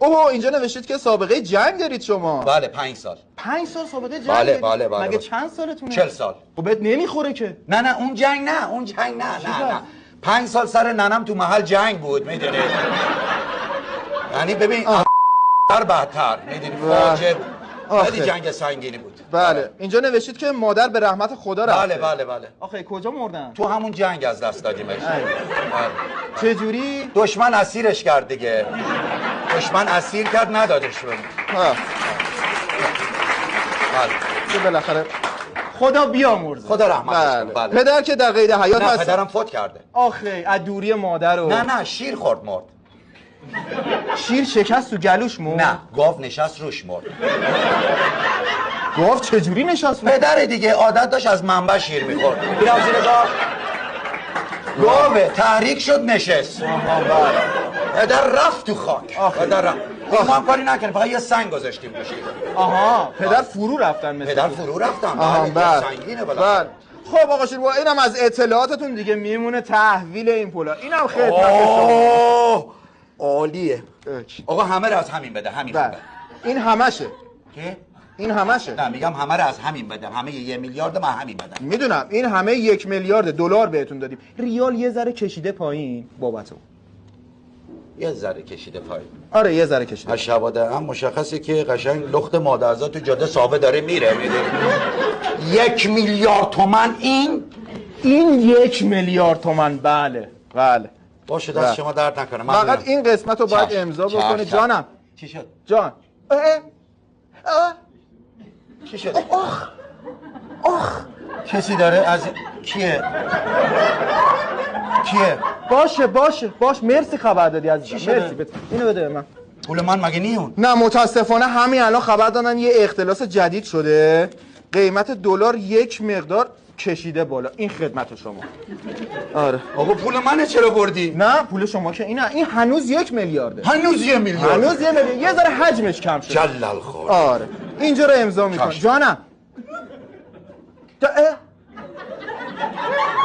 اوه اینجا نوشتید که سابقه جنگ دارید شما. بله 5 سال. 5 سال سابقه جنگ بله دارید؟ بله بله. مگه چند سالتونه؟ 40 سال. خب بهت نمیخوره که. نه اون جنگ نه نه 5 سال سر ننم تو محل جنگ بود میدونی. یعنی ببین در بدتر میدونی فاجعه بود. خیلی جنگ سنگینی بود. بله اینجا نوشتید که مادر به رحمت خدا رفته. بله. آخه کجا مردن؟ تو همون جنگ از دست دادیمش. چه جوری؟ دشمن اسیرش کرد دیگه. دشمن اسیر کرد ندادش رو. بله. بالاخره خدا بیامرزه. خدا رحمتش کنه. بله. پدر که در قید حیات هست. نه پدرم فوت کرده. آخه از دوری مادر و نه شیر خورد مرد. شیر شکست تو گلوش مرد؟ نه گاو نشست روش مرد. گاو چجوری نشست؟ پدر دیگه عادت داشت از منبع شیر میخورد. میرم زیر گاو. گاوه تحریک شد نشست. پدر رفت تو خاک. پدر رفت. ما هم کاری نکنیم فقط یه سنگ گذاشتیم روشی. پدر فرو رفتن مثلا. پدر فرو رفتن. بله. سنگینه بالا. خب آقا شیروا اینم از اطلاعاتتون دیگه میمونه تحویل این پولا. اینم خدمت شما. عالیه. آقا همه رو از همین بده همین بده. این همشه. که؟ این همشه. نه میگم همه رو از همین بدم. همه 1 میلیارد من همین بدم. میدونم این همه 1 میلیارد دلار بهتون دادیم. ریال یه ذره کشیده پایین بابتون. یه ذره کشیده پایین. آره یه ذره کشیده. از شواده هم مشخصه که قشنگ لخت مادرزاد تو جاده صاحب داره میره میده. 1 میلیارد تومان این 1 میلیارد تومان. بله باشه دست شما درد نکنه. فقط این قسمت رو باید امضا بکنه. جانم چی شد؟ جان چی شد؟ کسی داره از کیه؟ باشه مرسی خبر دادی عزیزم. مرسی اینو بده من. پول من مگه نیون؟ نه متاسفانه همین الان خبر دادن یه اختلاس جدید شده. قیمت دلار یک مقدار کشیده بالا. این خدمت شما. آره آقا پول منه چرا بردی؟ نه پول شما که اینه. این هنوز 1 میلیارده. هنوز 1 میلیارد. یه ذره حجمش کم شده. جلال خور. آره اینجا رو امضا میکن. جانم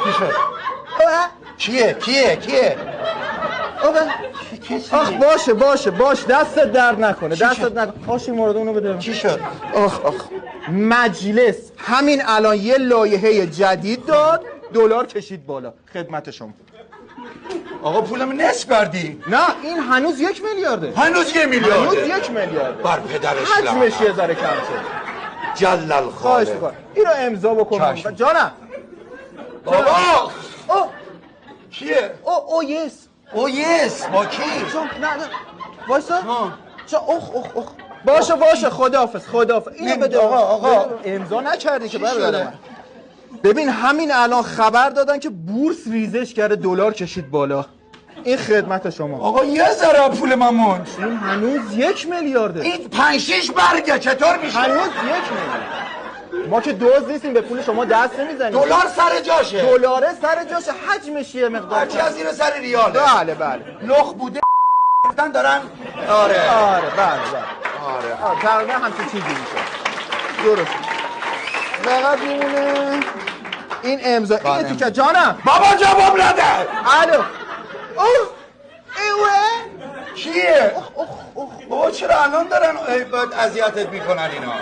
چی شد؟ کیه؟ آخ باشه دستت درد نکنه. آشی مورد اونو بده. چی شد؟ آخ مجلس همین الان یه لایحه جدید داد. دلار کشید بالا. خدمت شما. آقا پولم نصف کردی. نه این هنوز 1 میلیارده. هنوز 1 میلیارده. هنوز 1 میلیارد. بر پدرش حجمش یه ذره کم شد. جلال خواهش خواهش میکنم اینو امضا بکن. جانم بابا کیه؟ یس با کی؟ نه وایسا. باشه خداحافظ. اینو بده. آقا امضا نکردی که برادر من. ببین همین الان خبر دادن که بورس ریزش کرده دلار کشید بالا. این خدمت شما. آقا یه ذره پول من موند. این هنوز 1 میلیارده. این 5-6 برگه چطور میشه؟ هنوز 1 میلیارد. ما که دوز نیستیم به پول شما دست نمیزنیم. دلار سر جاشه. دلار سر جاشه. حجمش یه مقدار. هرچی از این سر ریاله. بله لخ بوده گفتن دارن. آره تقریبا همچین چیزی میشه. درست. فقط میمونه این امضا. این تیکه. جانم بابا جواب نده. الو کیه؟ بابا چرا الان دارن اذیتت میکنن اینا؟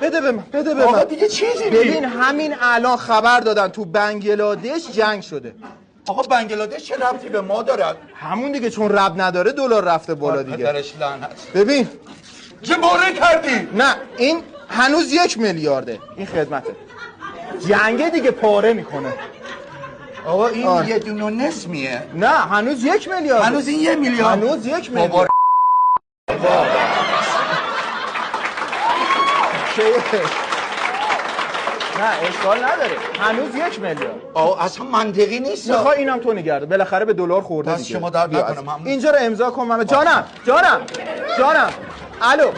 بده به من. آقا دیگه چیزی ببین همین الان خبر دادن تو بنگلادش جنگ شده. آقا بنگلادش چه ربطی به ما دارد؟ همون دیگه چون رب نداره دلار رفته بالا دیگه. پدرش لعنت. ببین چه باره کردی؟ نه این هنوز 1 میلیارده. این خدمته. جنگ دیگه پاره میکنه. آقا این 1 دونه نصمیه. نه هنوز 1 میلیارد. هنوز این 1 میلیارد. هنوز 1 میلیارد. نه اشکال نداره. هنوز 1 میلیارد. اصلا منطقی نیست. میخوای اینم تو نگرده. بالاخره به دلار خورده دیگه. شما درد نکنم. اینجا رو امضا کن. من جانم الو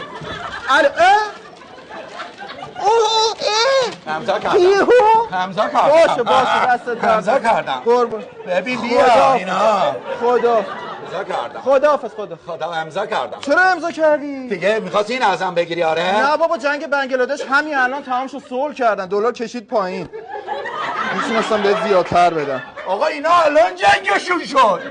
امضا کردم. باشه دستت امضا کردم. ببین بیا اینا. خداحافظ. خدا امضا کردم. چرا امضا کردی؟ دیگه می‌خواستی این ازم بگیری آره؟ نه بابا جنگ بنگلادش همین الان تمام شد. صلح کردن. دلار کشید پایین. میتونستم بهت زیادتر بدم. آقا اینا الان جنگشون شد.